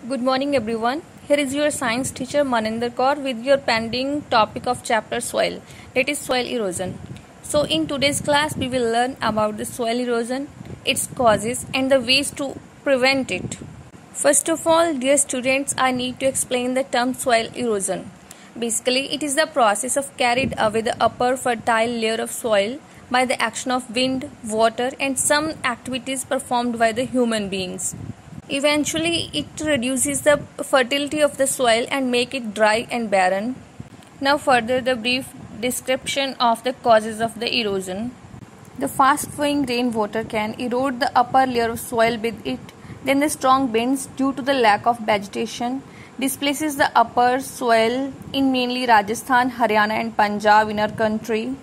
Good morning everyone. Here is your science teacher Maninder Kaur with your pending topic of chapter soil, that is soil erosion. So in today's class we will learn about the soil erosion, its causes and the ways to prevent it. First of all, dear students, I need to explain the term soil erosion. Basically, it is the process of carried away the upper fertile layer of soil by the action of wind, water and some activities performed by the human beings. Eventually, it reduces the fertility of the soil and make it dry and barren. Now further the brief description of the causes of the erosion. The fast flowing rainwater can erode the upper layer of soil with it. Then the strong winds, due to the lack of vegetation, displaces the upper soil in mainly Rajasthan, Haryana and Punjab in our country.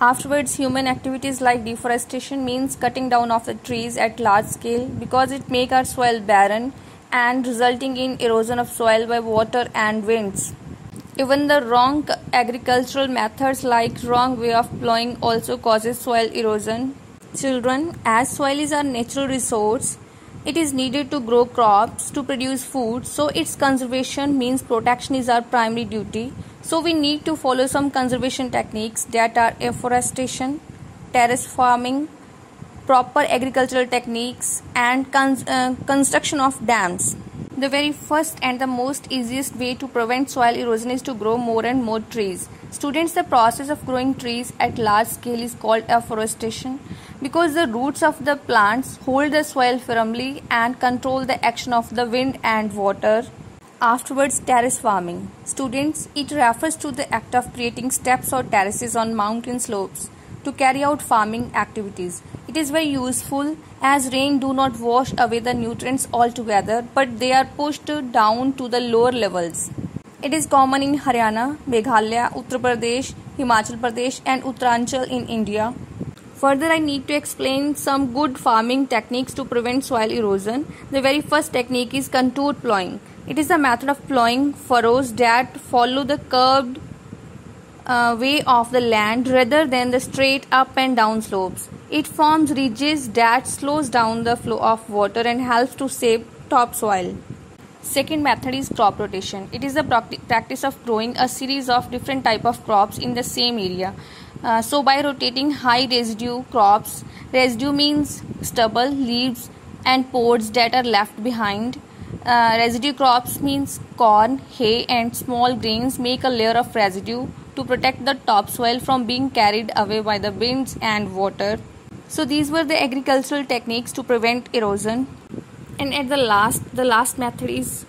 Afterwards, human activities like deforestation means cutting down of the trees at large scale because it makes our soil barren and resulting in erosion of soil by water and winds. Even the wrong agricultural methods like wrong way of plowing also causes soil erosion. Children, as soil is our natural resource, it is needed to grow crops to produce food, so its conservation means protection is our primary duty. So we need to follow some conservation techniques that are afforestation, terrace farming, proper agricultural techniques and construction of dams. The very first and the most easiest way to prevent soil erosion is to grow more and more trees. Students, the process of growing trees at large scale is called afforestation because the roots of the plants hold the soil firmly and control the action of the wind and water. Afterwards, terrace farming. Students, it refers to the act of creating steps or terraces on mountain slopes to carry out farming activities. It is very useful as rain do not wash away the nutrients altogether, but they are pushed down to the lower levels. It is common in Haryana, Meghalaya, Uttar Pradesh, Himachal Pradesh and Uttaranchal in India. Further, I need to explain some good farming techniques to prevent soil erosion. The very first technique is contour plowing. It is a method of plowing furrows that follow the curved way of the land rather than the straight up and down slopes. It forms ridges that slows down the flow of water and helps to save topsoil. Second method is crop rotation. It is the practice of growing a series of different type of crops in the same area. So by rotating high residue crops, residue means stubble, leaves and pods that are left behind. Residue crops means corn, hay and small grains make a layer of residue to protect the topsoil from being carried away by the winds and water. So these were the agricultural techniques to prevent erosion. And at the last method is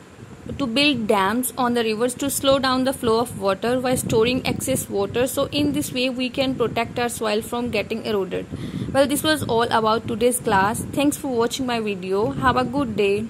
to build dams on the rivers to slow down the flow of water while storing excess water. So in this way we can protect our soil from getting eroded. Well, this was all about today's class. Thanks for watching my video. Have a good day.